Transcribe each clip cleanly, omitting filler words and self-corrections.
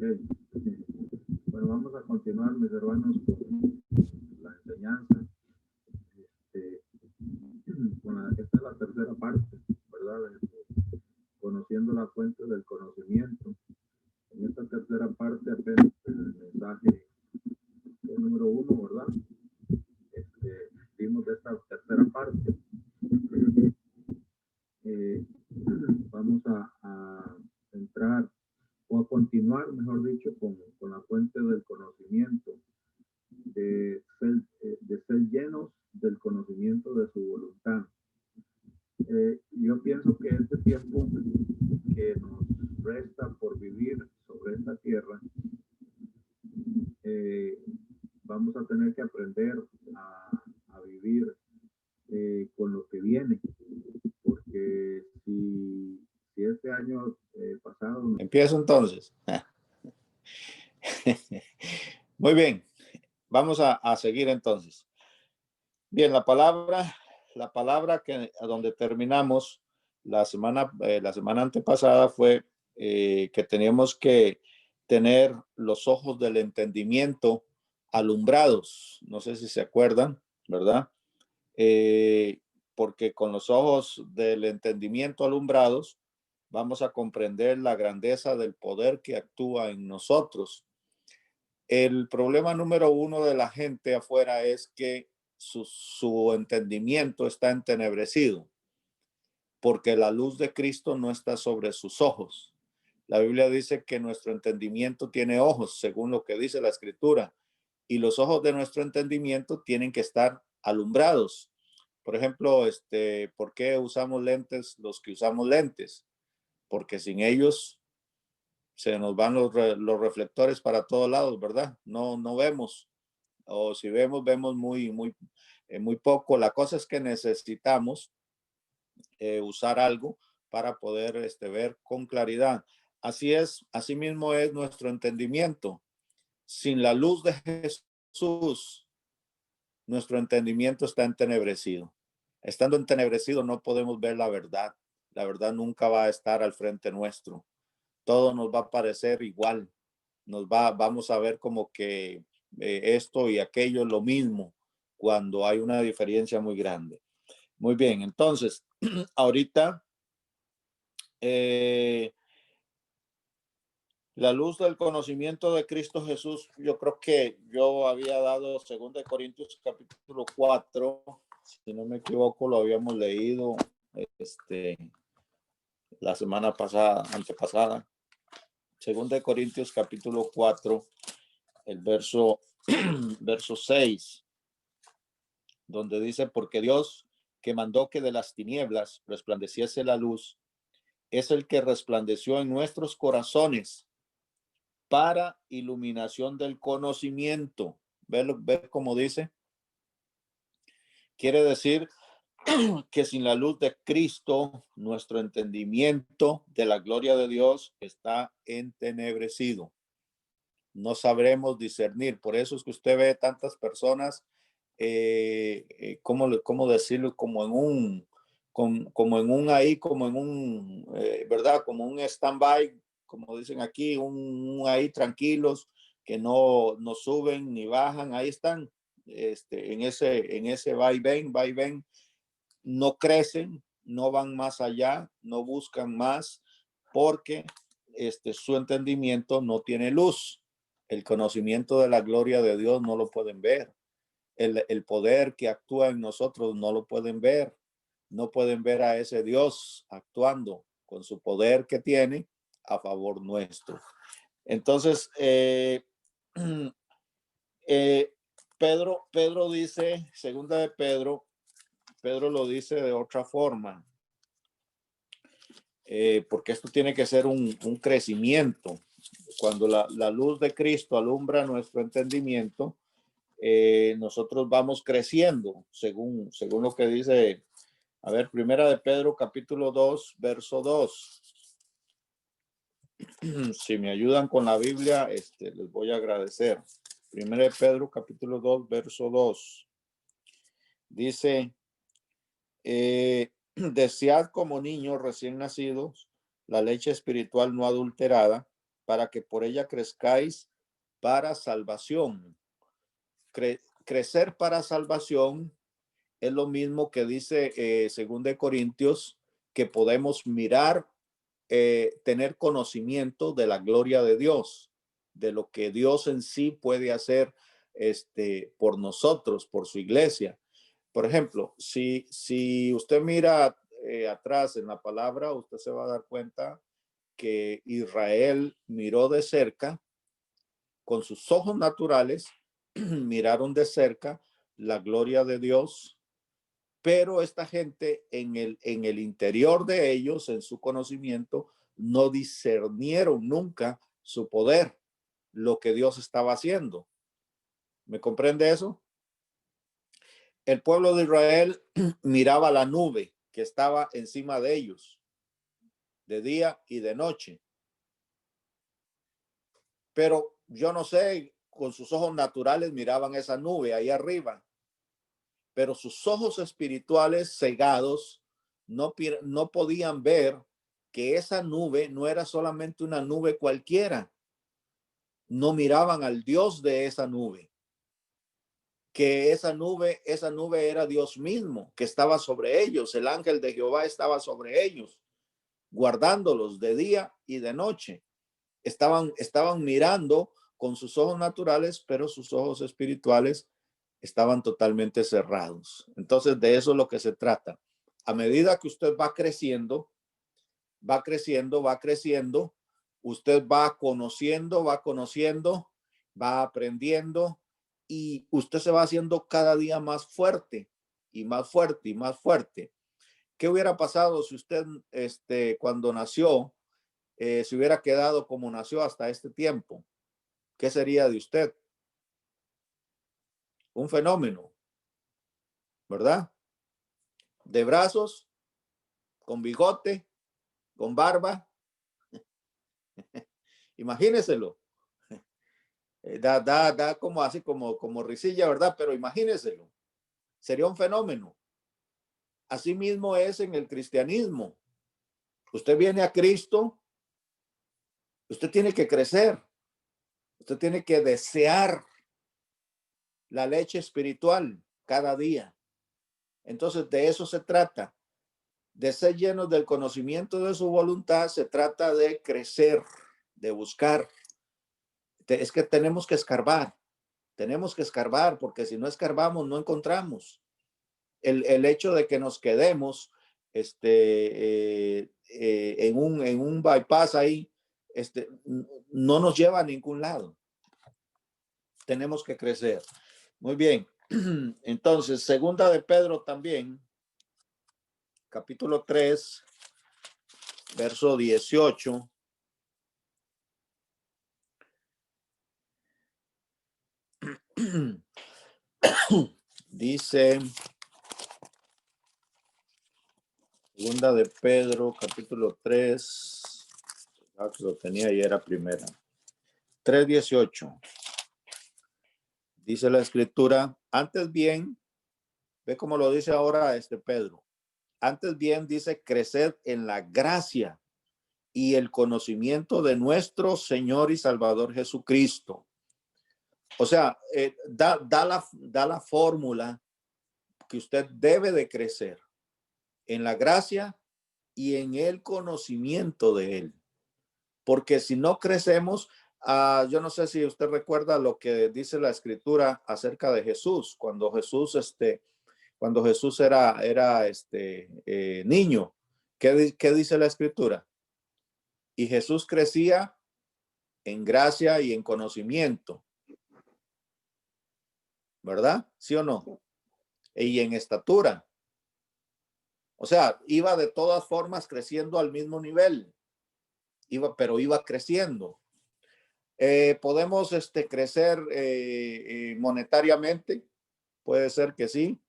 Bueno, vamos a continuar, mis hermanos, con la enseñanza. Este, esta es la tercera parte, ¿verdad? Conociendo la fuente del conocimiento. En esta tercera parte apenas el mensaje número 1, ¿verdad? Vimos de esta tercera parte. Vamos a entrar o a continuar, mejor dicho, con la fuente del conocimiento, de ser llenos del conocimiento de su voluntad. Yo pienso que este tiempo que nos resta por vivir sobre esta tierra, vamos a tener que aprender a vivir con lo que viene, porque si este año pasado... Empiezo entonces. Muy bien, vamos a seguir entonces. Bien, la palabra que a donde terminamos la semana antepasada fue que teníamos que tener los ojos del entendimiento alumbrados. No sé si se acuerdan, ¿verdad? Porque con los ojos del entendimiento alumbrados vamos a comprender la grandeza del poder que actúa en nosotros. El problema número uno de la gente afuera es que su entendimiento está entenebrecido porque la luz de Cristo no está sobre sus ojos. La Biblia dice que nuestro entendimiento tiene ojos, según lo que dice la Escritura, y los ojos de nuestro entendimiento tienen que estar alumbrados. Por ejemplo, ¿por qué usamos lentes los que usamos lentes? Porque sin ellos se nos van los reflectores para todos lados, ¿verdad? No vemos, o si vemos muy poco. La cosa es que necesitamos usar algo para poder ver con claridad. Así mismo es nuestro entendimiento. Sin la luz de Jesús, nuestro entendimiento está entenebrecido. Estando entenebrecido no podemos ver la verdad. La verdad nunca va a estar al frente nuestro. Todo nos va a parecer igual. Vamos a ver como que esto y aquello es lo mismo cuando hay una diferencia muy grande. Muy bien, entonces, ahorita la luz del conocimiento de Cristo Jesús, yo creo que yo había dado 2 Corintios capítulo 4, si no me equivoco, lo habíamos leído la semana pasada, antepasada. 2 Corintios capítulo 4, el verso 6, donde dice, porque Dios que mandó que de las tinieblas resplandeciese la luz, es el que resplandeció en nuestros corazones para iluminación del conocimiento. ¿Ve cómo dice? Quiere decir que sin la luz de Cristo, nuestro entendimiento de la gloria de Dios está entenebrecido. No sabremos discernir. Por eso es que usted ve tantas personas, ¿cómo decirlo? Como en un ¿verdad? Como un stand-by, como dicen aquí, un ahí tranquilos, que no suben ni bajan, ahí están, en ese va y ven, no crecen, no van más allá, no buscan más, porque su entendimiento no tiene luz. El conocimiento de la gloria de Dios no lo pueden ver. El poder que actúa en nosotros no lo pueden ver. No pueden ver a ese Dios actuando con su poder que tiene a favor nuestro. Entonces, Pedro dice, segunda de Pedro lo dice de otra forma, porque esto tiene que ser un crecimiento. Cuando la luz de Cristo alumbra nuestro entendimiento, nosotros vamos creciendo, según lo que dice, a ver, primera de Pedro, capítulo 2, verso 2. Si me ayudan con la Biblia, les voy a agradecer. Primera de Pedro, capítulo 2, verso 2. Dice, desead como niños recién nacidos la leche espiritual no adulterada, para que por ella crezcáis para salvación. Crecer para salvación es lo mismo que dice 2 de Corintios, que podemos mirar, tener conocimiento de la gloria de Dios, de lo que Dios en sí puede hacer por nosotros, por su iglesia. Por ejemplo, si usted mira atrás en la palabra, usted se va a dar cuenta que Israel miró de cerca, con sus ojos naturales, miraron de cerca la gloria de Dios, pero esta gente en el interior de ellos, en su conocimiento, no discernieron nunca su poder, lo que Dios estaba haciendo. ¿Me comprende eso? El pueblo de Israel miraba la nube que estaba encima de ellos, de día y de noche. Pero yo no sé, con sus ojos naturales miraban esa nube ahí arriba, pero sus ojos espirituales cegados no podían ver que esa nube no era solamente una nube cualquiera. No miraban al Dios de esa nube, que esa nube era Dios mismo, que estaba sobre ellos. El ángel de Jehová estaba sobre ellos, guardándolos de día y de noche. Estaban mirando con sus ojos naturales, pero sus ojos espirituales estaban totalmente cerrados. Entonces, de eso es lo que se trata. A medida que usted va creciendo, usted va conociendo, va aprendiendo, y usted se va haciendo cada día más fuerte y más fuerte y más fuerte. ¿Qué hubiera pasado si usted, cuando nació, se hubiera quedado como nació hasta este tiempo? ¿Qué sería de usted? Un fenómeno, ¿verdad? De brazos, con bigote, con barba. Imagíneselo. Da como así, como risilla, ¿verdad? Pero imagíneselo. Sería un fenómeno. Así mismo es en el cristianismo. Usted viene a Cristo, usted tiene que crecer. Usted tiene que desear la leche espiritual cada día. Entonces, de eso se trata. De ser llenos del conocimiento de su voluntad, se trata de crecer, de buscar. Es que tenemos que escarbar, porque si no escarbamos, no encontramos. El hecho de que nos quedemos en un bypass ahí, no nos lleva a ningún lado. Tenemos que crecer. Muy bien. Entonces, segunda de Pedro también, capítulo 3, verso 18. Dice, segunda de Pedro, capítulo 3, lo tenía y era primera. 3:18. Dice la escritura, antes bien, ve cómo lo dice ahora Pedro, antes bien dice, creced en la gracia y el conocimiento de nuestro Señor y Salvador Jesucristo. O sea, da la fórmula que usted debe de crecer en la gracia y en el conocimiento de Él. Porque si no crecemos, yo no sé si usted recuerda lo que dice la escritura acerca de Jesús, cuando Jesús era niño. ¿Qué dice la escritura? Y Jesús crecía en gracia y en conocimiento, ¿verdad? ¿Sí o no? Y en estatura. O sea, iba de todas formas creciendo al mismo nivel, pero iba creciendo. ¿Podemos crecer monetariamente? Puede ser que sí.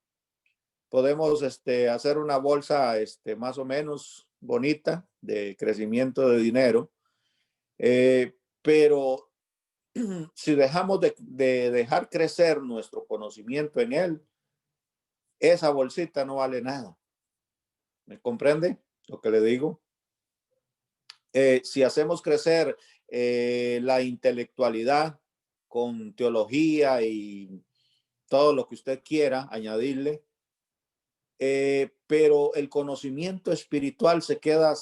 Podemos hacer una bolsa más o menos bonita de crecimiento de dinero, pero si dejamos de dejar crecer nuestro conocimiento en él, esa bolsita no vale nada. ¿Me comprende lo que le digo? Si hacemos crecer la intelectualidad con teología y todo lo que usted quiera añadirle, pero el conocimiento espiritual se queda,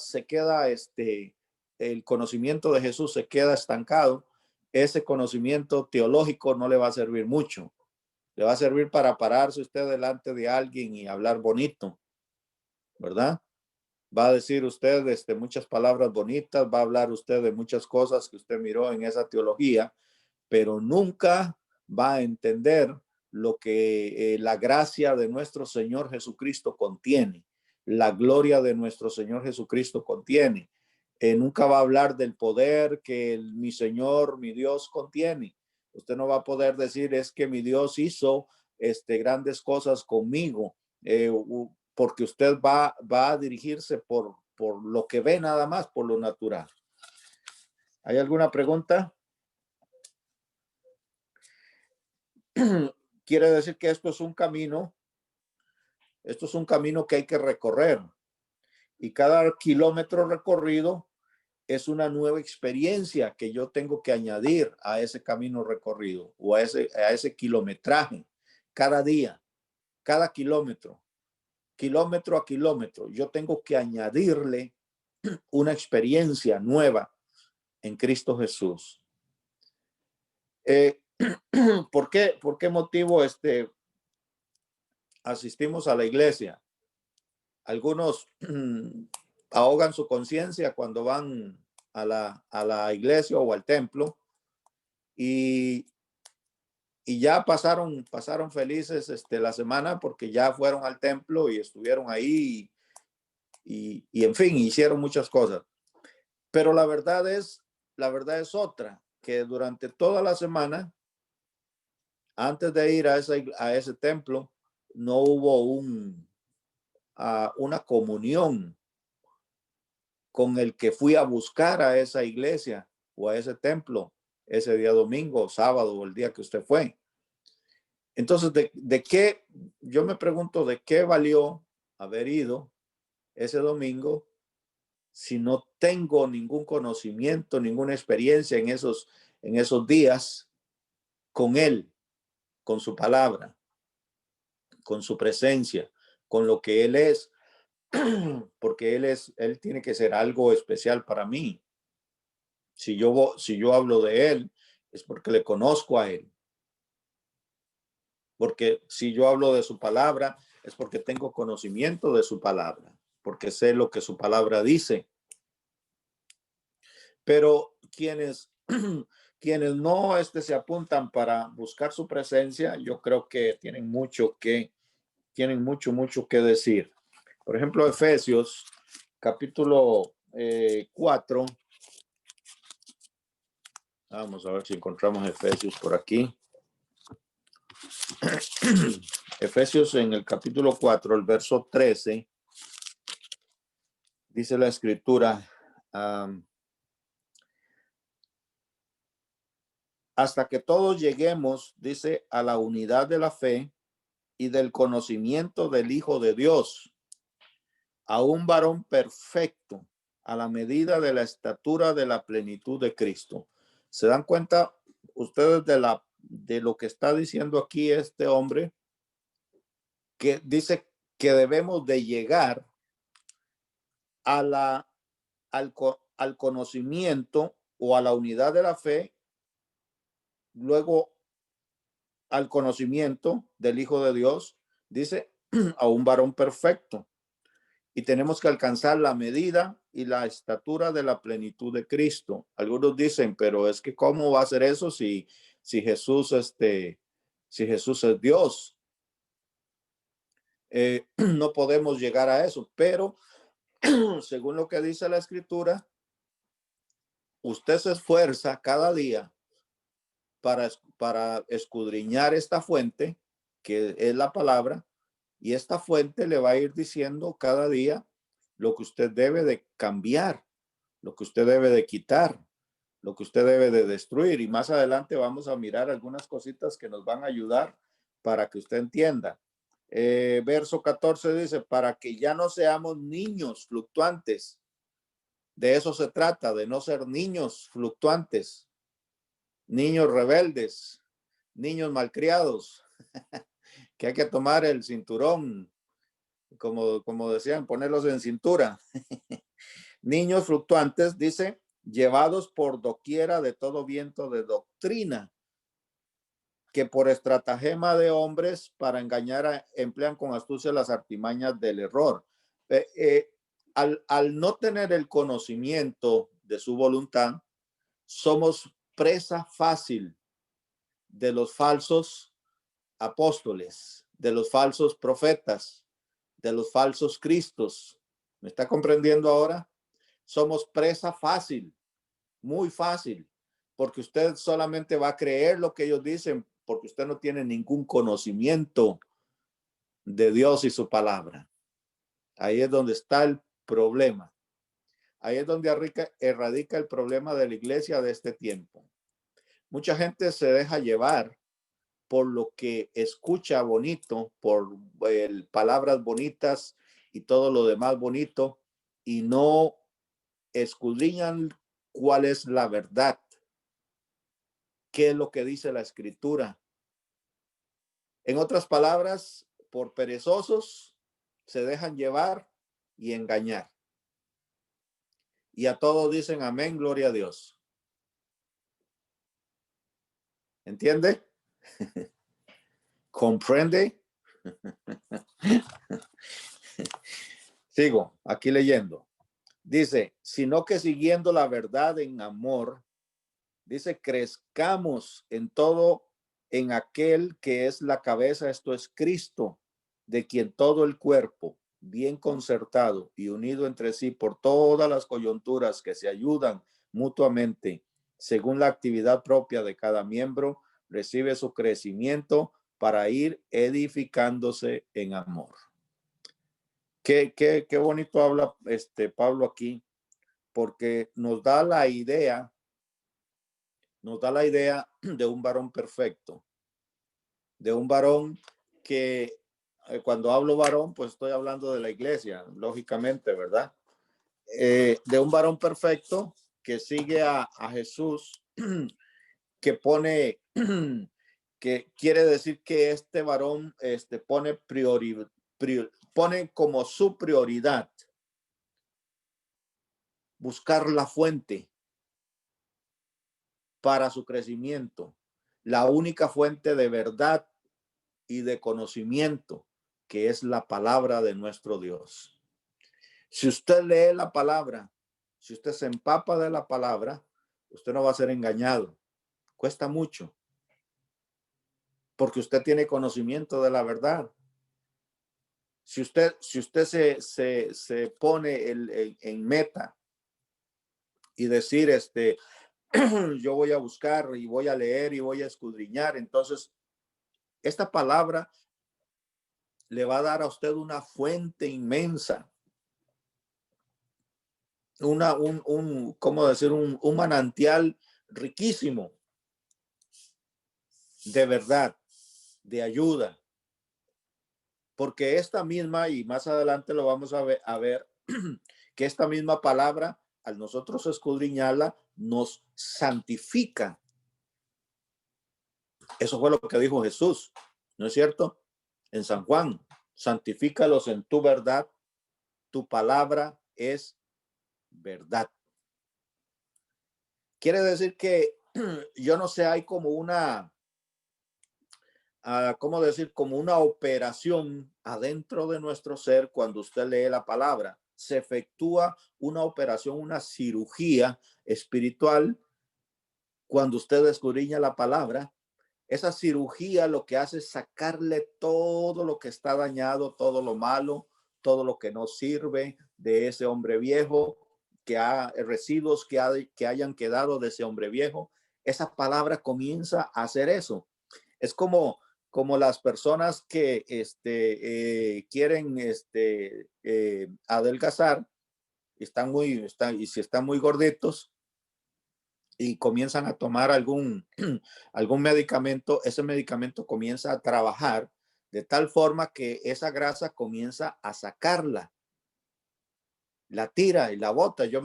el conocimiento de Jesús se queda estancado. Ese conocimiento teológico no le va a servir mucho. Le va a servir para pararse usted delante de alguien y hablar bonito, ¿verdad? Va a decir usted muchas palabras bonitas, va a hablar usted de muchas cosas que usted miró en esa teología, pero nunca va a entender lo que la gracia de nuestro Señor Jesucristo contiene, la gloria de nuestro Señor Jesucristo contiene. Nunca va a hablar del poder que mi Señor, mi Dios contiene. Usted no va a poder decir, es que mi Dios hizo grandes cosas conmigo, porque usted va a dirigirse por lo que ve nada más, por lo natural. ¿Hay alguna pregunta? Quiere decir que esto es un camino que hay que recorrer, y cada kilómetro recorrido es una nueva experiencia que yo tengo que añadir a ese camino recorrido o a ese kilometraje cada día, cada kilómetro a kilómetro. Yo tengo que añadirle una experiencia nueva en Cristo Jesús. ¿Por qué motivo asistimos a la iglesia? Algunos ahogan su conciencia cuando van a la iglesia o al templo y ya pasaron felices la semana porque ya fueron al templo y estuvieron ahí y en fin, hicieron muchas cosas. Pero la verdad es otra, que durante toda la semana, antes de ir a ese templo, no hubo una comunión con el que fui a buscar a esa iglesia o a ese templo ese día domingo, sábado o el día que usted fue. Entonces, ¿de qué? Yo me pregunto, ¿de qué valió haber ido ese domingo si no tengo ningún conocimiento, ninguna experiencia en esos días con él, con su palabra, con su presencia, con lo que él es? Porque él tiene que ser algo especial para mí. Si yo hablo de él, es porque le conozco a él. Porque si yo hablo de su palabra, es porque tengo conocimiento de su palabra, porque sé lo que su palabra dice. Pero quienes no se apuntan para buscar su presencia, yo creo que tienen mucho que decir. Por ejemplo, Efesios capítulo 4. Vamos a ver si encontramos Efesios por aquí. Efesios en el capítulo 4, el verso 13, dice la escritura, hasta que todos lleguemos, dice, a la unidad de la fe y del conocimiento del Hijo de Dios, a un varón perfecto, a la medida de la estatura de la plenitud de Cristo. ¿Se dan cuenta ustedes de lo que está diciendo aquí este hombre? Que dice que debemos de llegar al conocimiento o a la unidad de la fe, luego al conocimiento del Hijo de Dios, dice, a un varón perfecto. Y tenemos que alcanzar la medida y la estatura de la plenitud de Cristo. Algunos dicen, pero es que ¿cómo va a ser eso si Jesús es Dios? No podemos llegar a eso, pero según lo que dice la escritura, usted se esfuerza cada día para escudriñar esta fuente, que es la palabra, y esta fuente le va a ir diciendo cada día lo que usted debe de cambiar, lo que usted debe de quitar, lo que usted debe de destruir. Y más adelante vamos a mirar algunas cositas que nos van a ayudar para que usted entienda. Verso 14 dice, para que ya no seamos niños fluctuantes De eso se trata, de no ser niños fluctuantes, niños rebeldes, niños malcriados, que hay que tomar el cinturón, como decían, ponerlos en cintura. Niños fluctuantes, dice, llevados por doquiera de todo viento de doctrina, que por estratagema de hombres para engañar emplean con astucia las artimañas del error. Al no tener el conocimiento de su voluntad, somos presa fácil de los falsos apóstoles, de los falsos profetas, de los falsos cristos. ¿Me está comprendiendo ahora? Somos presa fácil, muy fácil, porque usted solamente va a creer lo que ellos dicen, porque usted no tiene ningún conocimiento de Dios y su palabra. Ahí es donde está el problema. Ahí es donde erradica el problema de la iglesia de este tiempo. Mucha gente se deja llevar por lo que escucha bonito, por palabras bonitas y todo lo demás bonito, y no escudriñan cuál es la verdad, qué es lo que dice la escritura. En otras palabras, por perezosos se dejan llevar y engañar. Y a todos dicen amén, gloria a Dios. ¿Entiende? ¿Comprende? Sigo aquí leyendo. Dice, sino que siguiendo la verdad en amor, dice, crezcamos en todo en aquel que es la cabeza, esto es Cristo, de quien todo el cuerpo, bien concertado y unido entre sí por todas las coyunturas que se ayudan mutuamente, según la actividad propia de cada miembro, recibe su crecimiento para ir edificándose en amor. Qué bonito habla Pablo aquí, porque nos da la idea de un varón perfecto, de un varón que cuando hablo varón, pues estoy hablando de la iglesia, lógicamente, ¿verdad? De un varón perfecto que sigue a Jesús, que pone, que quiere decir que este varón pone como su prioridad buscar la fuente para su crecimiento, la única fuente de verdad y de conocimiento, que es la palabra de nuestro Dios. Si usted lee la palabra, si usted se empapa de la palabra, usted no va a ser engañado. Cuesta mucho, porque usted tiene conocimiento de la verdad. Si usted se pone en meta y decir, yo voy a buscar y voy a leer y voy a escudriñar, entonces esta palabra le va a dar a usted una fuente inmensa, ¿cómo decir? Un manantial riquísimo de verdad, de ayuda. Porque esta misma, y más adelante lo vamos a ver que esta misma palabra, al nosotros escudriñarla, nos santifica. Eso fue lo que dijo Jesús, ¿no es cierto? En San Juan, santifícalos en tu verdad, tu palabra es verdad. Quiere decir que yo no sé, hay como una, ¿cómo decir? Como una operación adentro de nuestro ser cuando usted lee la palabra. Se efectúa una operación, una cirugía espiritual cuando usted escudriña la palabra. Esa cirugía lo que hace es sacarle todo lo que está dañado, todo lo malo, todo lo que no sirve de ese hombre viejo, residuos que hayan quedado de ese hombre viejo. Esa palabra comienza a hacer eso. Es como las personas que quieren adelgazar y si están muy gorditos y comienzan a tomar algún medicamento, ese medicamento comienza a trabajar de tal forma que esa grasa comienza a sacarla. la tira y la bota. Yo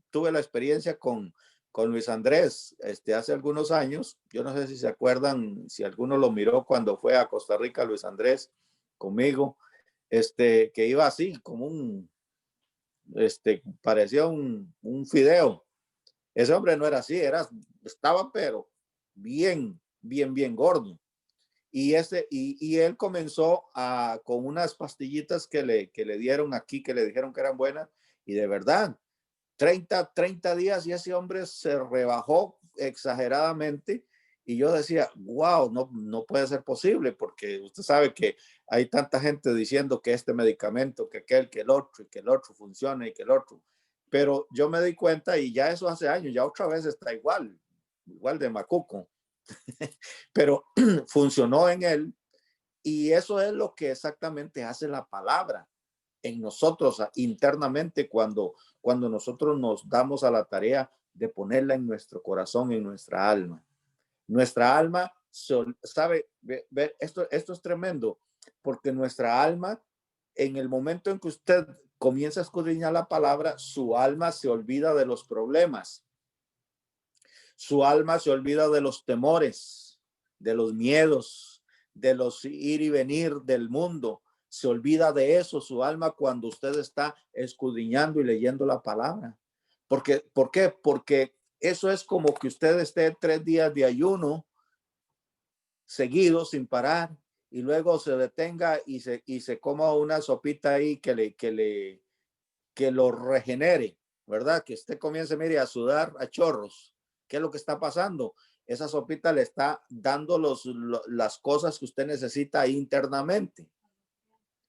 tuve la experiencia con Luis Andrés hace algunos años. Yo no sé si se acuerdan, si alguno lo miró cuando fue a Costa Rica, Luis Andrés, conmigo, que iba así, como parecía un fideo. Ese hombre no era así, estaba pero bien gordo. Y él comenzó con unas pastillitas que le dieron aquí, que le dijeron que eran buenas, y de verdad, 30 días y ese hombre se rebajó exageradamente. Y yo decía, wow, no puede ser posible, porque usted sabe que hay tanta gente diciendo que este medicamento, que aquel, que el otro, y que el otro funciona y que el otro. Pero yo me di cuenta, y ya eso hace años, ya otra vez está igual de macuco. Pero funcionó en él, y eso es lo que exactamente hace la palabra en nosotros internamente cuando nosotros nos damos a la tarea de ponerla en nuestro corazón, en nuestra alma. Nuestra alma, sabe, esto es tremendo, porque nuestra alma, en el momento en que usted comienza a escudriñar la palabra, su alma se olvida de los problemas. Su alma se olvida de los temores, de los miedos, de los ir y venir del mundo. Se olvida de eso su alma cuando usted está escudriñando y leyendo la palabra. ¿Por qué? Porque eso es como que usted esté 3 días de ayuno seguidos sin parar, y luego se detenga y se coma una sopita ahí que lo regenere, ¿verdad? Que usted comience, mire, a sudar a chorros. ¿Qué es lo que está pasando? Esa sopita le está dando las cosas que usted necesita internamente,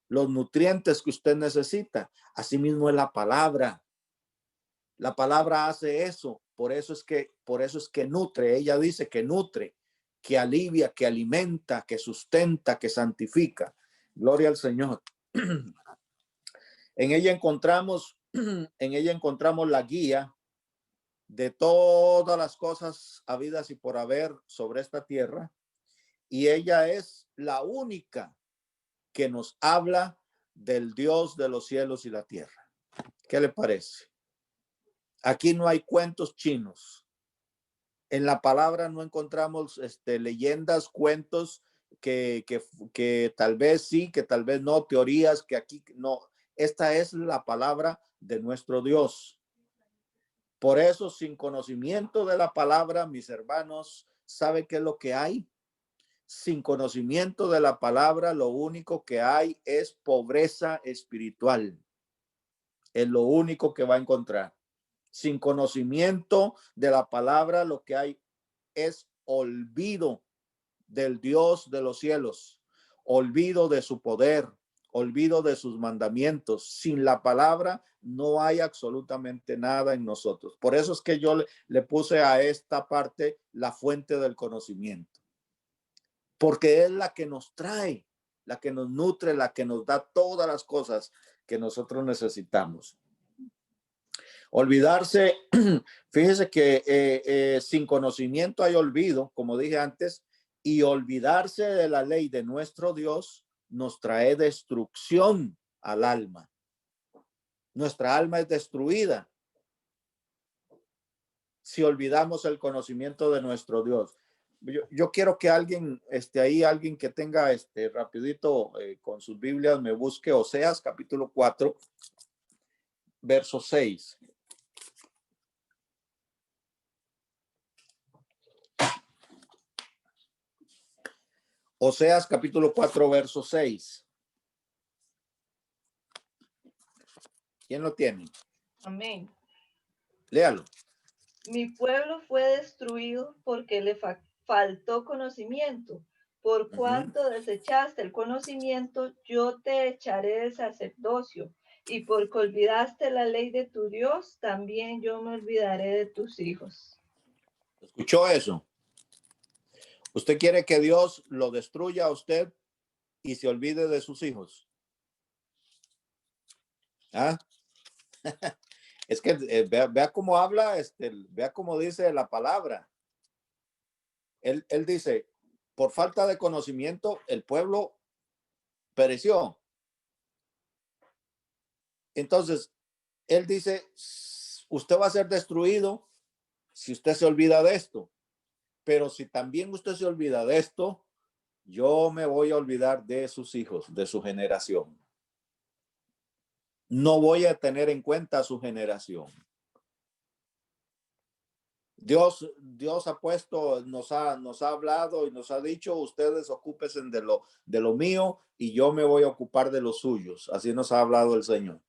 los nutrientes que usted necesita. Asimismo es la palabra. La palabra hace eso. Por eso es que nutre. Ella dice que nutre, que alivia, que alimenta, que sustenta, que santifica. Gloria al Señor. En ella encontramos la guía de todas las cosas habidas y por haber sobre esta tierra, y ella es la única que nos habla del Dios de los cielos y la tierra. ¿Qué le parece? Aquí no hay cuentos chinos. En la palabra no encontramos leyendas, cuentos que tal vez sí, que tal vez no, teorías que aquí no. Esta es la palabra de nuestro Dios. Por eso, sin conocimiento de la palabra, mis hermanos, ¿sabe qué es lo que hay? Sin conocimiento de la palabra, lo único que hay es pobreza espiritual. Es lo único que va a encontrar. Sin conocimiento de la palabra, lo que hay es olvido del Dios de los cielos, olvido de su poder, olvido de sus mandamientos. Sin la palabra no hay absolutamente nada en nosotros. Por eso es que yo le puse a esta parte la fuente del conocimiento, porque es la que nos trae, la que nos nutre, la que nos da todas las cosas que nosotros necesitamos. Olvidarse, fíjese que sin conocimiento hay olvido, como dije antes, y olvidarse de la ley de nuestro Dios nos trae destrucción al alma. Nuestra alma es destruida si olvidamos el conocimiento de nuestro Dios. Yo quiero que alguien alguien que tenga rapidito con sus Biblias me busque Oseas capítulo 4, verso 6. Oseas capítulo 4, verso 6. ¿Quién lo tiene? Amén. Léalo. Mi pueblo fue destruido porque le faltó conocimiento. Por cuanto desechaste el conocimiento, yo te echaré del sacerdocio. Y porque olvidaste la ley de tu Dios, también yo me olvidaré de tus hijos. ¿Escuchó eso? ¿Usted quiere que Dios lo destruya a usted y se olvide de sus hijos? ¿Ah? Es que vea cómo habla, vea cómo dice la palabra. Él dice, por falta de conocimiento, el pueblo pereció. Entonces, Él dice, usted va a ser destruido si usted se olvida de esto. Pero si también usted se olvida de esto, yo me voy a olvidar de sus hijos, de su generación. No voy a tener en cuenta su generación. Dios ha puesto, nos ha hablado y nos ha dicho, ustedes ocúpense de lo mío y yo me voy a ocupar de los suyos. Así nos ha hablado el Señor.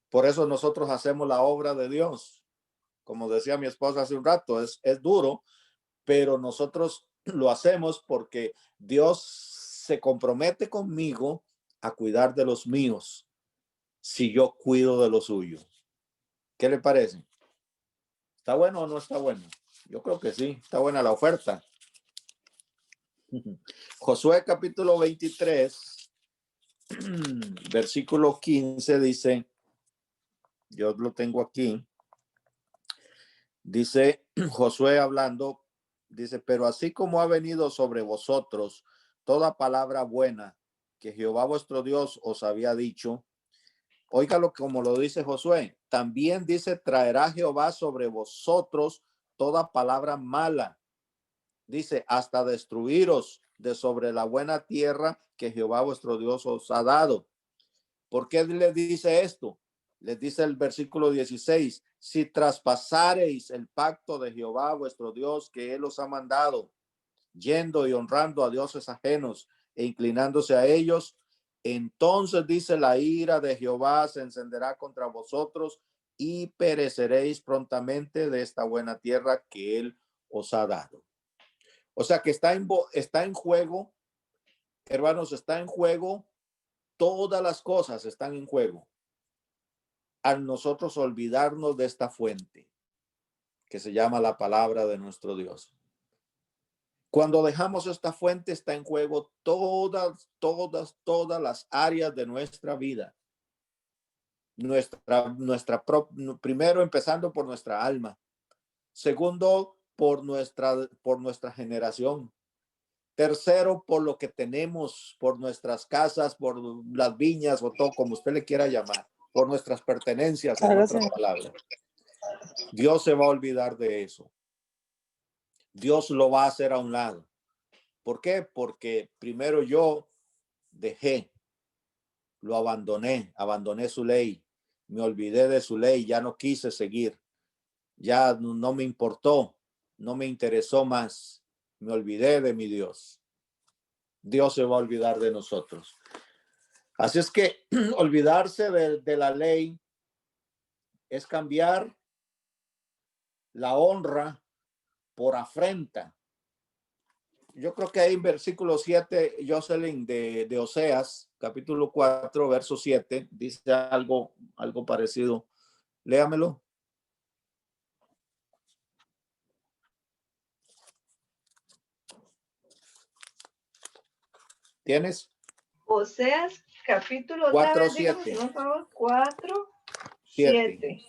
Por eso nosotros hacemos la obra de Dios. Como decía mi esposa hace un rato, es duro, pero nosotros lo hacemos porque Dios se compromete conmigo a cuidar de los míos si yo cuido de los suyos. ¿Qué le parece? ¿Está bueno o no está bueno? Yo creo que sí, está buena la oferta. Josué capítulo 23, versículo 15 dice, yo lo tengo aquí, dice Josué hablando, dice, pero así como ha venido sobre vosotros toda palabra buena que Jehová vuestro Dios os había dicho, óigalo como lo dice Josué, también dice, traerá Jehová sobre vosotros toda palabra mala, dice, hasta destruiros de sobre la buena tierra que Jehová vuestro Dios os ha dado. ¿Por qué le dice esto? Les dice el versículo 16, si traspasareis el pacto de Jehová vuestro Dios que él os ha mandado, yendo y honrando a dioses ajenos e inclinándose a ellos, entonces dice la ira de Jehová se encenderá contra vosotros y pereceréis prontamente de esta buena tierra que él os ha dado. O sea que está en juego, hermanos, está en juego, todas las cosas están en juego. Al nosotros olvidarnos de esta fuente que se llama la palabra de nuestro Dios. Cuando dejamos esta fuente está en juego todas las áreas de nuestra vida. Primero empezando por nuestra alma. Segundo, por nuestra generación. Tercero, por lo que tenemos, por nuestras casas, por las viñas o todo, como usted le quiera llamar, por nuestras pertenencias, en otras palabras. Dios se va a olvidar de eso. Dios lo va a hacer a un lado. ¿Por qué? Porque primero yo lo abandoné su ley, me olvidé de su ley, ya no quise seguir, ya no me importó, no me interesó más, me olvidé de mi Dios. Dios se va a olvidar de nosotros. Así es que olvidarse de la ley es cambiar la honra por afrenta. Yo creo que ahí en versículo 7, Jocelyn, de Oseas, capítulo 4, verso 7, dice algo parecido. Léamelo. ¿Tienes? Oseas, capítulo 4, 7. Por favor, 4, 7.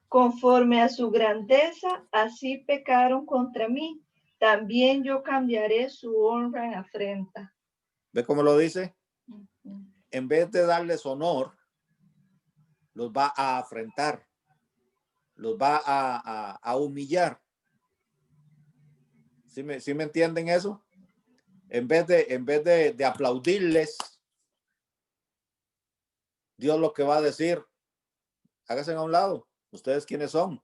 Conforme a su grandeza, así pecaron contra mí. También yo cambiaré su honra en afrenta. ¿Ve cómo lo dice? En vez de darles honor, los va a afrentar, los va a humillar. ¿Sí me entienden eso? En vez de aplaudirles, Dios lo que va a decir, háganse a un lado, ustedes quiénes son.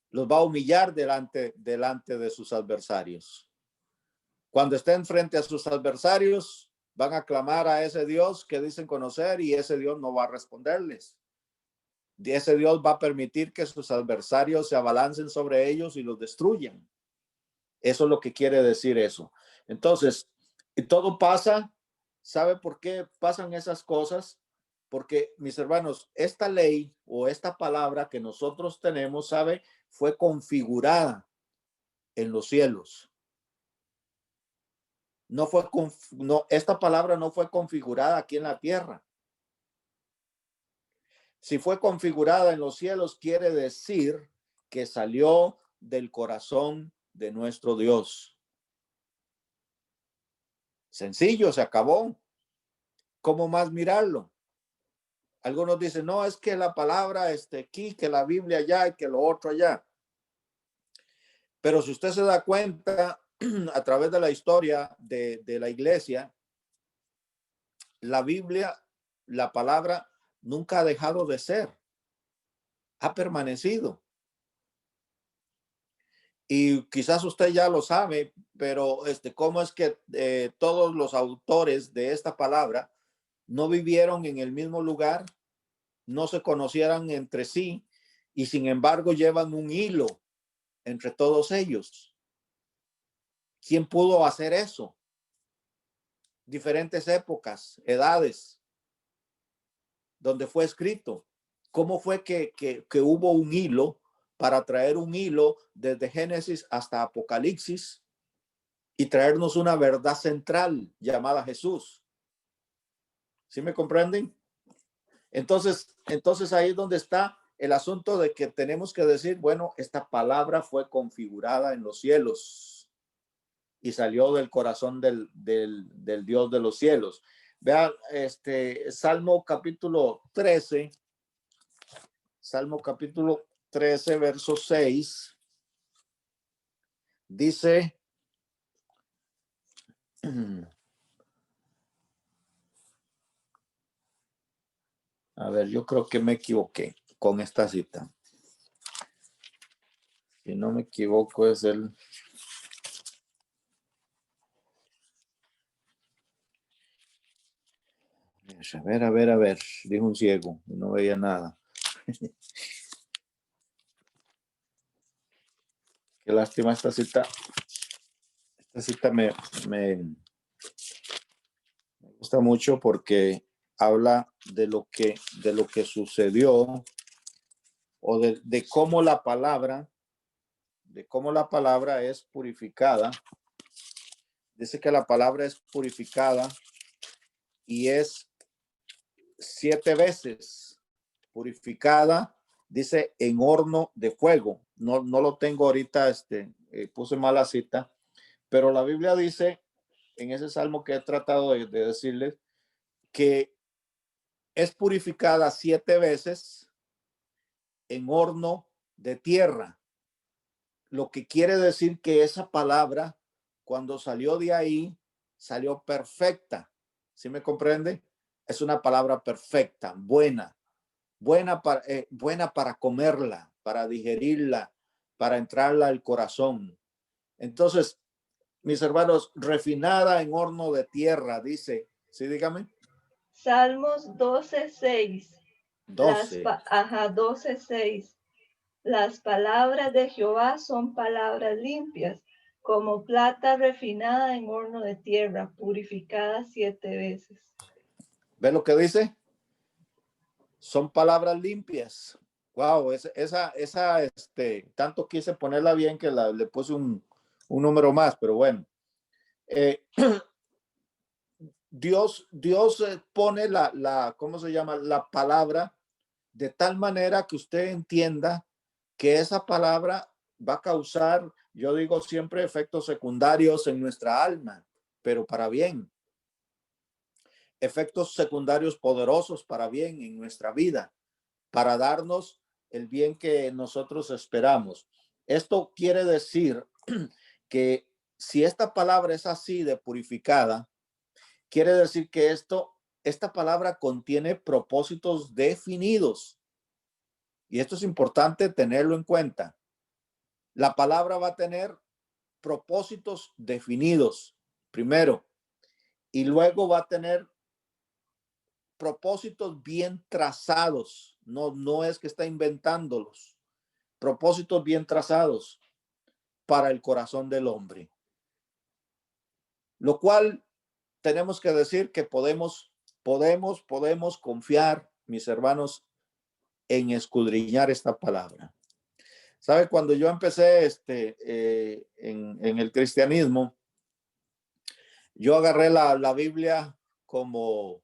Los va a humillar delante de sus adversarios. Cuando estén frente a sus adversarios, van a clamar a ese Dios que dicen conocer y ese Dios no va a responderles. Y ese Dios va a permitir que sus adversarios se abalancen sobre ellos y los destruyan. Eso es lo que quiere decir eso. Entonces, y todo pasa, ¿sabe por qué pasan esas cosas? Porque, mis hermanos, esta ley o esta palabra que nosotros tenemos, ¿sabe? Fue configurada en los cielos. Esta palabra no fue configurada aquí en la tierra. Si fue configurada en los cielos, quiere decir que salió del corazón de nuestro Dios. Sencillo, se acabó. ¿Cómo más mirarlo? Algunos dicen, no, es que la palabra aquí, que la Biblia allá y que lo otro allá. Pero si usted se da cuenta a través de la historia de la iglesia, la Biblia, la palabra nunca ha dejado de ser, ha permanecido. Y quizás usted ya lo sabe, pero ¿cómo es que todos los autores de esta palabra no vivieron en el mismo lugar, no se conocieran entre sí y sin embargo llevan un hilo entre todos ellos? ¿Quién pudo hacer eso? Diferentes épocas, edades, donde fue escrito. ¿Cómo fue que hubo un hilo para traer un hilo desde Génesis hasta Apocalipsis y traernos una verdad central llamada Jesús? ¿Sí me comprenden? Entonces ahí es donde está el asunto de que tenemos que decir, bueno, esta palabra fue configurada en los cielos y salió del corazón del Dios de los cielos. Vean, Salmo capítulo 13, verso 6, dice, a ver, yo creo que me equivoqué con esta cita. Si no me equivoco, es el... A ver, dijo un ciego, no veía nada. Qué lástima esta cita. Esta cita me gusta mucho porque habla de lo que sucedió o de cómo la palabra es purificada. Dice que la palabra es purificada y es 7 veces purificada, dice, en horno de fuego. No lo tengo ahorita, puse mala cita, pero la Biblia dice en ese salmo que he tratado de decirles que es purificada 7 veces en horno de tierra, lo que quiere decir que esa palabra, cuando salió de ahí, salió perfecta. ¿Sí me comprende? Es una palabra perfecta, buena para comerla, para digerirla, para entrarla al corazón. Entonces, mis hermanos, refinada en horno de tierra, dice, sí, dígame. Salmos 12:6. 12. 12:6. Las palabras de Jehová son palabras limpias, como plata refinada en horno de tierra, purificada 7 veces. ¿Ve lo que dice? Son palabras limpias. Wow, esa tanto quise ponerla bien que le puse un número más, pero bueno. Dios pone ¿cómo se llama? La palabra de tal manera que usted entienda que esa palabra va a causar, yo digo siempre, efectos secundarios en nuestra alma, pero para bien. Efectos secundarios poderosos para bien en nuestra vida, para darnos el bien que nosotros esperamos. Esto quiere decir que si esta palabra es así de purificada, quiere decir que esta palabra contiene propósitos definidos. Y esto es importante tenerlo en cuenta. La palabra va a tener propósitos definidos, primero, y luego va a tener propósitos bien trazados. No es que está inventándolos. Propósitos bien trazados para el corazón del hombre. Lo cual tenemos que decir que podemos confiar, mis hermanos, en escudriñar esta palabra. ¿Sabe? Cuando yo empecé en el cristianismo, yo agarré la Biblia como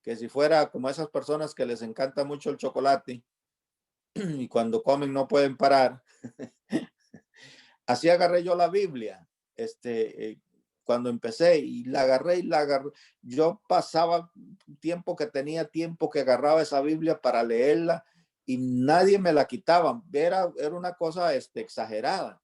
que si fuera como esas personas que les encanta mucho el chocolate y cuando comen no pueden parar. Así agarré yo la Biblia. cuando empecé y la agarré. Yo pasaba tiempo que tenía tiempo que agarraba esa Biblia para leerla y nadie me la quitaba. Era una cosa exagerada.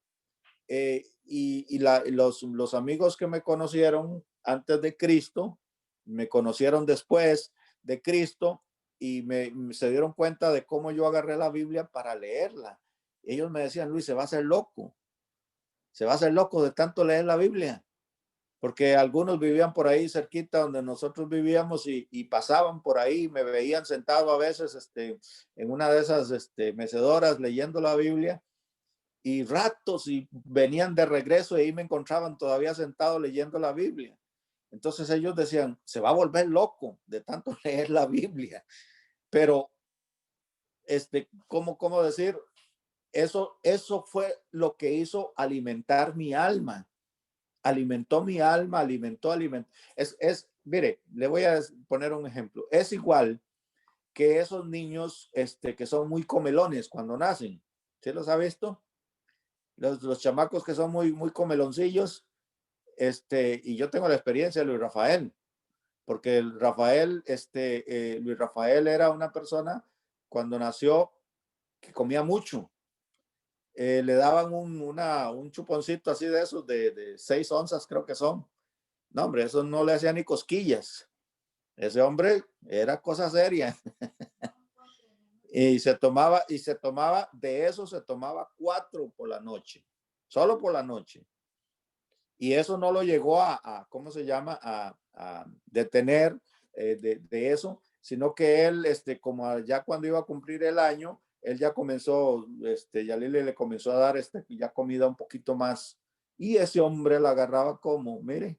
Los amigos que me conocieron antes de Cristo, me conocieron después de Cristo y se dieron cuenta de cómo yo agarré la Biblia para leerla. Ellos me decían, Luis, se va a hacer loco de tanto leer la Biblia, porque algunos vivían por ahí cerquita donde nosotros vivíamos y pasaban por ahí, me veían sentado a veces en una de esas mecedoras leyendo la Biblia y ratos, y venían de regreso y ahí me encontraban todavía sentado leyendo la Biblia. Entonces ellos decían, se va a volver loco de tanto leer la Biblia. Pero, ¿cómo decir? Eso fue lo que hizo alimentar mi alma. Alimentó mi alma, alimentó. Mire, le voy a poner un ejemplo. Es igual que esos niños que son muy comelones cuando nacen. ¿Sí los ha visto? Los chamacos que son muy, muy comeloncillos. Y yo tengo la experiencia de Luis Rafael, porque Luis Rafael era una persona cuando nació que comía mucho. Le daban un chuponcito así de esos de 6 onzas, creo que son. No, hombre, eso no le hacía ni cosquillas. Ese hombre era cosa seria. Y se tomaba de eso, se tomaba 4 por la noche, solo por la noche. Y eso no lo llegó ¿cómo se llama? A detener de eso, sino que él, como ya cuando iba a cumplir el año, él ya comenzó, Yalile le comenzó a dar ya comida un poquito más. Y ese hombre la agarraba como, mire,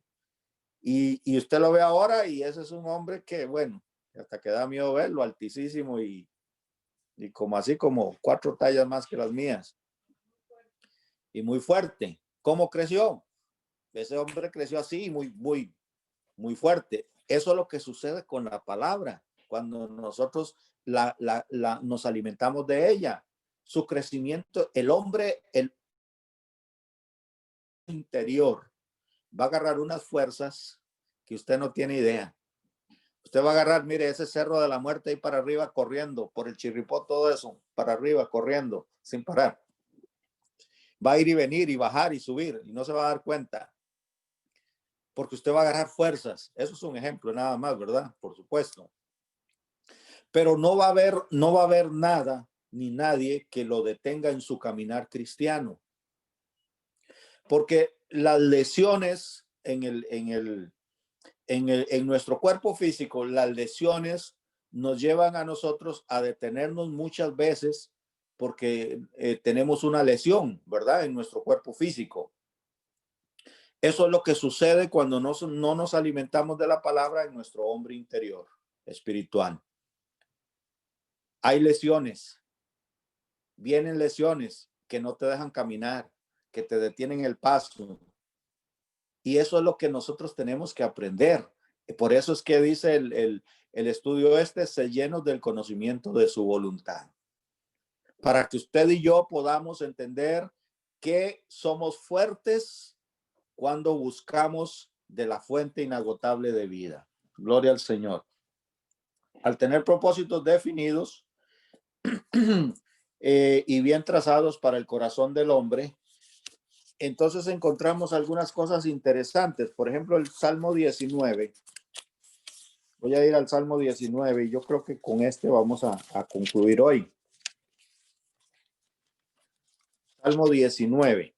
y usted lo ve ahora y ese es un hombre que, bueno, hasta que da miedo verlo, altísimo y como así como 4 tallas más que las mías. Y muy fuerte. ¿Cómo creció? Ese hombre creció así, muy, muy, muy fuerte. Eso es lo que sucede con la palabra, cuando nosotros nos alimentamos de ella. Su crecimiento, el hombre, el interior, va a agarrar unas fuerzas que usted no tiene idea. Usted va a agarrar, mire, ese cerro de la muerte ahí para arriba corriendo, por el Chirripó, todo eso, para arriba corriendo, sin parar. Va a ir y venir y bajar y subir y no se va a dar cuenta. Porque usted va a agarrar fuerzas. Eso es un ejemplo nada más, ¿verdad? Por supuesto. Pero no va a haber nada ni nadie que lo detenga en su caminar cristiano. Porque las lesiones en nuestro cuerpo físico, las lesiones nos llevan a nosotros a detenernos muchas veces porque tenemos una lesión, ¿verdad? En nuestro cuerpo físico. Eso es lo que sucede cuando no nos alimentamos de la palabra en nuestro hombre interior espiritual. Hay lesiones, vienen lesiones que no te dejan caminar, que te detienen el paso. Y eso es lo que nosotros tenemos que aprender. Por eso es que dice el estudio ser llenos del conocimiento de su voluntad. Para que usted y yo podamos entender que somos fuertes cuando buscamos de la fuente inagotable de vida. Gloria al Señor. Al tener propósitos definidos y bien trazados para el corazón del hombre, entonces encontramos algunas cosas interesantes. Por ejemplo, el Salmo 19. Voy a ir al Salmo 19 y yo creo que con vamos a concluir hoy. Salmo 19.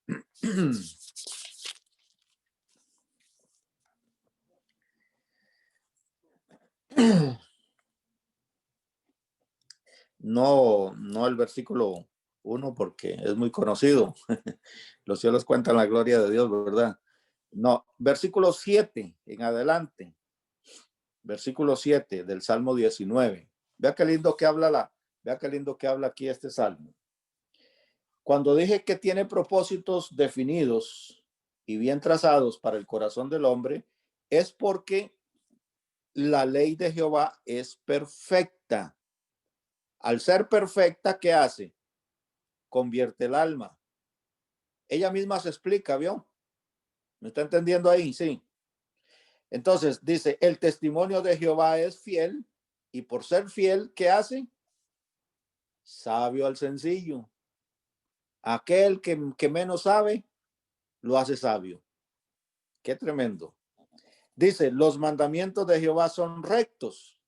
No el versículo 1 porque es muy conocido. Los cielos cuentan la gloria de Dios, ¿verdad? No, versículo 7 en adelante. Versículo 7 del Salmo 19. Vea qué lindo que habla aquí este salmo. Cuando dije que tiene propósitos definidos y bien trazados para el corazón del hombre, es porque la ley de Jehová es perfecta. Al ser perfecta, ¿qué hace? Convierte el alma. Ella misma se explica, ¿vio? ¿Me está entendiendo ahí? Sí. Entonces dice, el testimonio de Jehová es fiel, y por ser fiel, ¿qué hace? Sabio al sencillo. Aquel que menos sabe, lo hace sabio. Qué tremendo. Dice, los mandamientos de Jehová son rectos,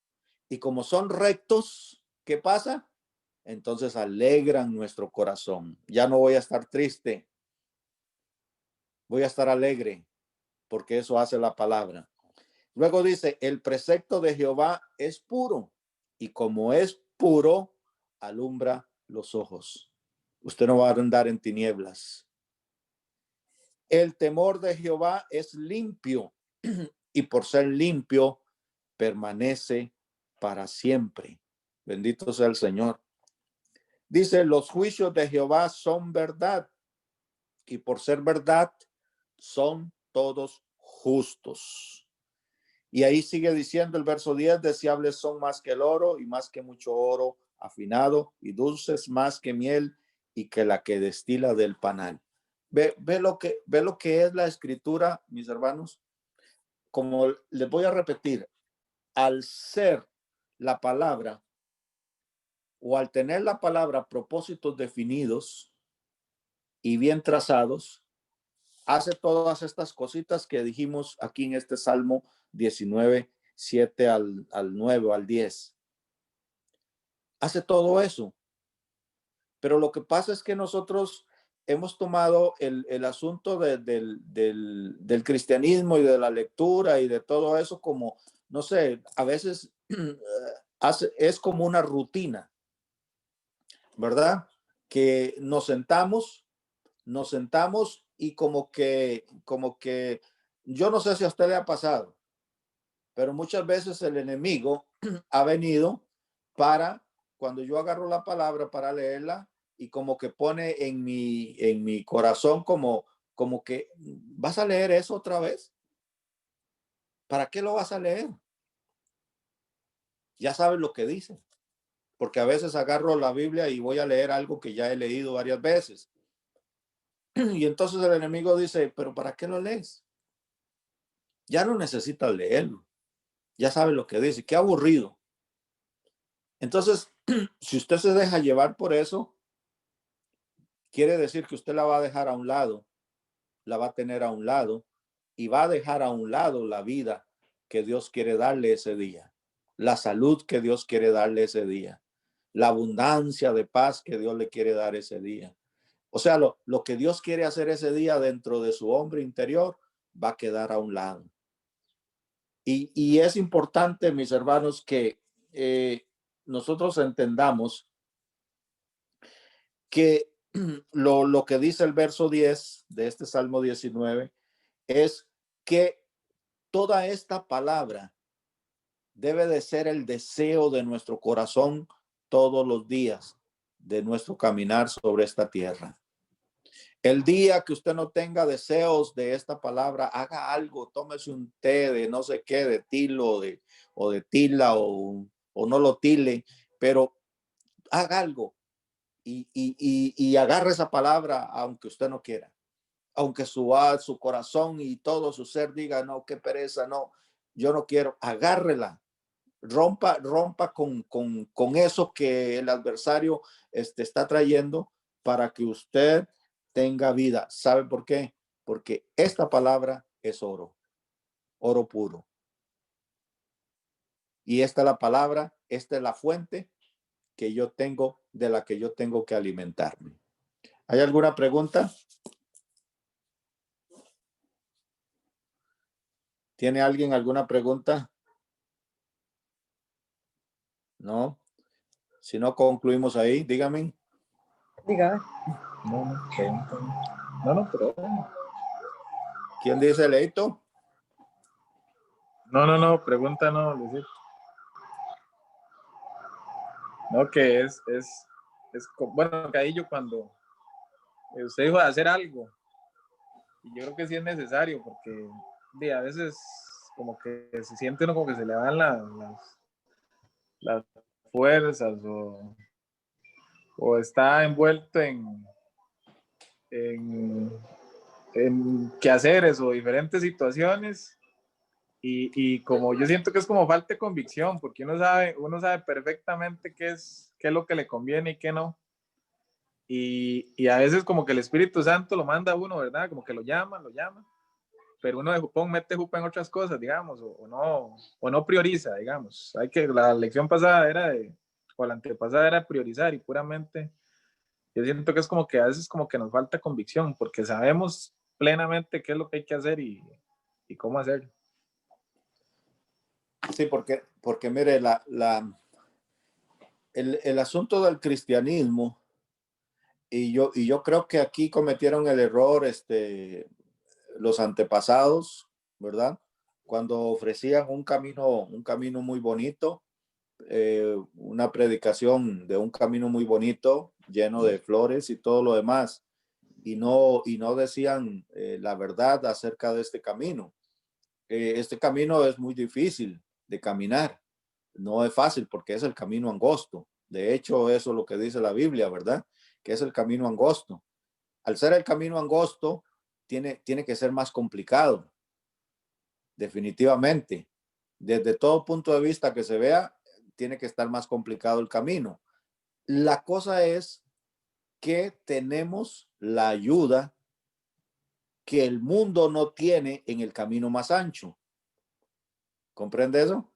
y como son rectos, ¿qué pasa? Entonces alegran nuestro corazón. Ya no voy a estar triste, voy a estar alegre, porque eso hace la palabra. Luego dice, el precepto de Jehová es puro, y como es puro, alumbra los ojos. Usted no va a andar en tinieblas. El temor de Jehová es limpio, y por ser limpio, permanece para siempre. Bendito sea el Señor. Dice, los juicios de Jehová son verdad, y por ser verdad, son todos justos. Y ahí sigue diciendo el verso 10, deseables son más que el oro y más que mucho oro afinado, y dulces más que miel y que la que destila del panal. Ve lo que es la escritura, mis hermanos. Como les voy a repetir, al ser la palabra o al tener la palabra propósitos definidos y bien trazados, hace todas estas cositas que dijimos aquí en este Salmo 19, 7 al 9 o al 10. Hace todo eso. Pero lo que pasa es que nosotros hemos tomado el asunto del cristianismo y de la lectura y de todo eso como, no sé, a veces es como una rutina, ¿verdad? Que nos sentamos y como que, yo no sé si a usted le ha pasado, pero muchas veces el enemigo ha venido para, cuando yo agarro la palabra para leerla, y como que pone en mi corazón como que, ¿vas a leer eso otra vez? ¿Para qué lo vas a leer? Ya sabes lo que dice. Porque a veces agarro la Biblia y voy a leer algo que ya he leído varias veces. Y entonces el enemigo dice, ¿pero para qué lo lees? Ya no necesitas leerlo. Ya sabes lo que dice. Qué aburrido. Entonces, si usted se deja llevar por eso, quiere decir que usted la va a dejar a un lado, la va a tener a un lado, y va a dejar a un lado la vida que Dios quiere darle ese día, la salud que Dios quiere darle ese día, la abundancia de paz que Dios le quiere dar ese día. O sea, lo que Dios quiere hacer ese día dentro de su hombre interior va a quedar a un lado. Y es importante, mis hermanos, que nosotros entendamos que lo que dice el verso 10 de este Salmo 19 es que toda esta palabra debe de ser el deseo de nuestro corazón todos los días de nuestro caminar sobre esta tierra. El día que usted no tenga deseos de esta palabra, haga algo, tómese un té de no sé qué, de tilo o de tila o no lo tile, pero haga algo y agarre esa palabra aunque usted no quiera. Aunque su corazón y todo su ser diga, no, qué pereza, no, yo no quiero, agárrela, rompa con eso que el adversario está trayendo para que usted tenga vida. ¿Sabe por qué? Porque esta palabra es oro, oro puro. Y esta es la palabra, esta es la fuente que yo tengo, de la que yo tengo que alimentarme. ¿Hay alguna pregunta? ¿Tiene alguien alguna pregunta? No. Si no, concluimos ahí. Dígame. Dígame. Pero. ¿Quién dice Leito? No, pregunta no, Luisito. No, que es bueno, Cadillo, cuando usted dijo de hacer algo, y yo creo que sí es necesario, porque a veces como que se siente uno como que se le van las fuerzas o está envuelto en quehaceres o diferentes situaciones. Y como yo siento que es como falta de convicción, porque uno sabe perfectamente qué es lo que le conviene y qué no. Y a veces como que el Espíritu Santo lo manda a uno, ¿verdad? Como que lo llama, pero uno de jupón mete jupa en otras cosas, digamos, o no prioriza, digamos. La lección pasada o la antepasada era priorizar, y puramente yo siento que es como que a veces como que nos falta convicción, porque sabemos plenamente qué es lo que hay que hacer y cómo hacerlo. Sí, porque mire, el asunto del cristianismo, y yo creo que aquí cometieron el error los antepasados, ¿verdad? Cuando ofrecían un camino muy bonito, una predicación de un camino muy bonito, lleno de flores y todo lo demás, y no decían la verdad acerca de este camino. Este camino es muy difícil de caminar, no es fácil porque es el camino angosto. De hecho, eso es lo que dice la Biblia, ¿verdad? Que es el camino angosto. Al ser el camino angosto, tiene que ser más complicado, definitivamente. Desde todo punto de vista que se vea, tiene que estar más complicado el camino. La cosa es que tenemos la ayuda que el mundo no tiene en el camino más ancho. ¿Comprende eso?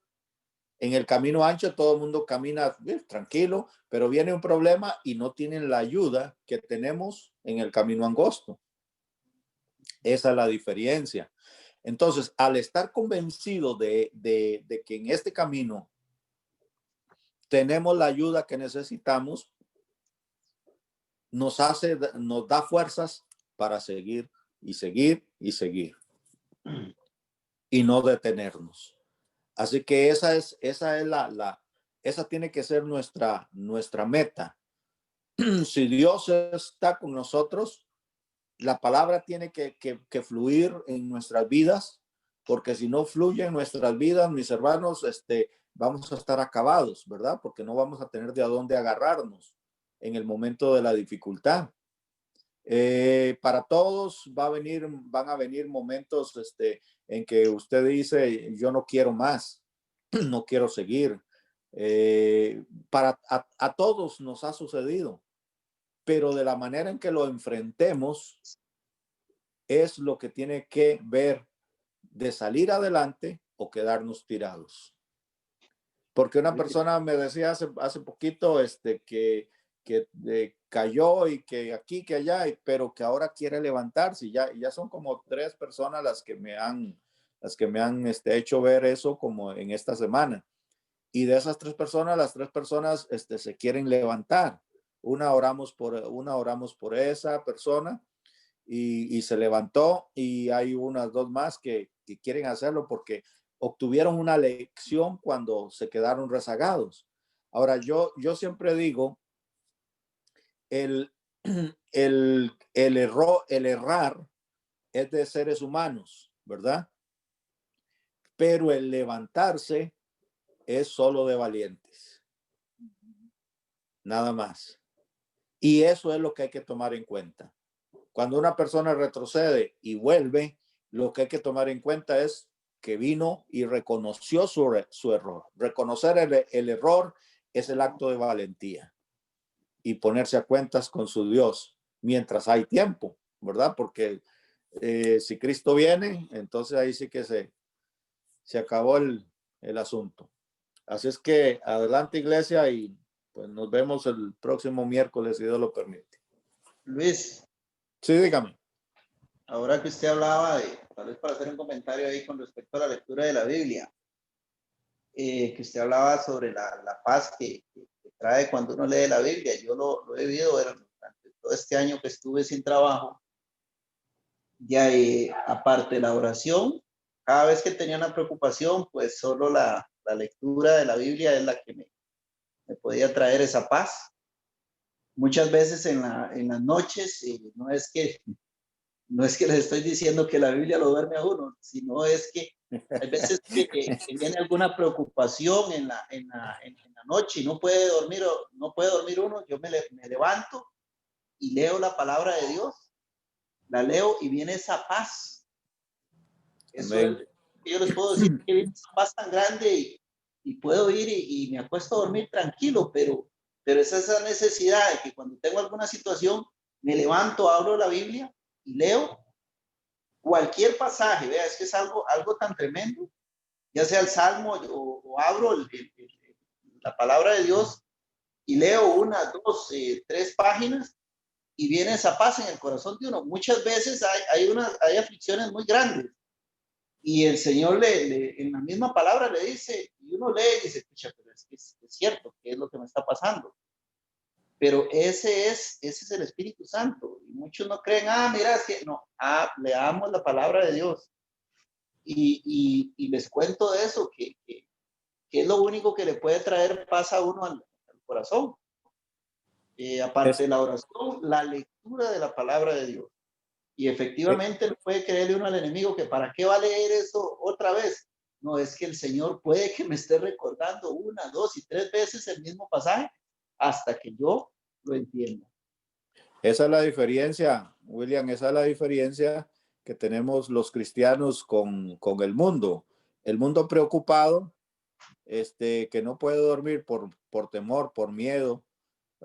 En el camino ancho todo el mundo camina tranquilo, pero viene un problema y no tienen la ayuda que tenemos en el camino angosto. Esa es la diferencia. Entonces, al estar convencido de que en este camino tenemos la ayuda que necesitamos, nos da fuerzas para seguir y seguir y seguir y no detenernos. Así que esa tiene que ser nuestra meta. Si Dios está con nosotros, la palabra tiene que fluir en nuestras vidas, porque si no fluye en nuestras vidas, mis hermanos, vamos a estar acabados, ¿verdad? Porque no vamos a tener de a dónde agarrarnos en el momento de la dificultad. Para todos van a venir momentos en que usted dice, yo no quiero más, no quiero seguir. A todos nos ha sucedido, pero de la manera en que lo enfrentemos es lo que tiene que ver de salir adelante o quedarnos tirados. Porque una persona me decía hace poquito que cayó y que aquí, que allá, pero que ahora quiere levantarse. Ya son como 3 personas las que me han hecho ver eso como en esta semana. Y de esas 3 personas, las 3 personas se quieren levantar. Una oramos por esa persona y se levantó, y hay unas 2 más que quieren hacerlo porque obtuvieron una lección cuando se quedaron rezagados. Ahora, yo siempre digo, el errar es de seres humanos, ¿verdad? Pero el levantarse es solo de valientes. Nada más. Y eso es lo que hay que tomar en cuenta. Cuando una persona retrocede y vuelve, lo que hay que tomar en cuenta es que vino y reconoció su error. Reconocer el error es el acto de valentía y ponerse a cuentas con su Dios mientras hay tiempo, ¿verdad? Porque si Cristo viene, entonces ahí sí que se acabó el asunto. Así es que adelante, iglesia, y pues nos vemos el próximo miércoles, si Dios lo permite. Luis. Sí, dígame. Ahora que usted hablaba tal vez para hacer un comentario ahí con respecto a la lectura de la Biblia, que usted hablaba sobre la paz que trae cuando uno lee la Biblia. Yo lo he vivido durante todo este año que estuve sin trabajo. Ya aparte de la oración, cada vez que tenía una preocupación, pues solo la lectura de la Biblia es la que me podía traer esa paz. Muchas veces en las noches, no es que les estoy diciendo que la Biblia lo duerme a uno, sino es que hay veces que viene alguna preocupación en la noche y no puede dormir uno. Yo me levanto y leo la palabra de Dios la leo y viene esa paz. Eso Amén. es, yo les puedo decir que viene esa paz tan grande y puedo ir y me acuesto a dormir tranquilo, pero es esa necesidad de que cuando tengo alguna situación, me levanto, abro la Biblia y leo cualquier pasaje. Vea, es que es algo tan tremendo, ya sea el Salmo o abro la palabra de Dios y leo una, dos, 3 páginas y viene esa paz en el corazón de uno. Muchas veces hay aflicciones muy grandes y el Señor en la misma palabra le dice, y uno lee y dice, pucha, pero es que es cierto, ¿qué es lo que me está pasando? Pero ese es el Espíritu Santo. Y muchos no creen, mira, es que no, leamos la palabra de Dios. Y les cuento de eso, que es lo único que le puede traer paz a uno al corazón. Aparte de la oración, la lectura de la palabra de Dios. Y efectivamente no puede creerle uno al enemigo que para qué va a leer eso otra vez. No, es que el Señor puede que me esté recordando 1, 2 y 3 veces el mismo pasaje hasta que yo lo entienda. Esa es la diferencia, William, esa es la diferencia que tenemos los cristianos con el mundo. El mundo preocupado, que no puede dormir por temor, por miedo,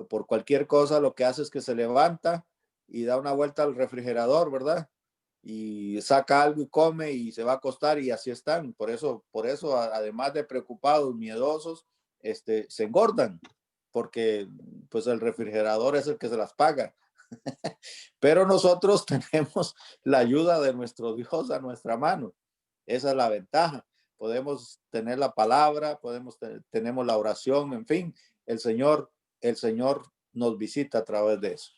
por cualquier cosa, lo que hace es que se levanta y da una vuelta al refrigerador, ¿verdad? Y saca algo y come y se va a acostar y así están. Por eso, además de preocupados, miedosos, se engordan, porque pues el refrigerador es el que se las paga. Pero nosotros tenemos la ayuda de nuestro Dios a nuestra mano. Esa es la ventaja. Podemos tener la palabra, tenemos la oración, en fin, el Señor nos visita a través de eso.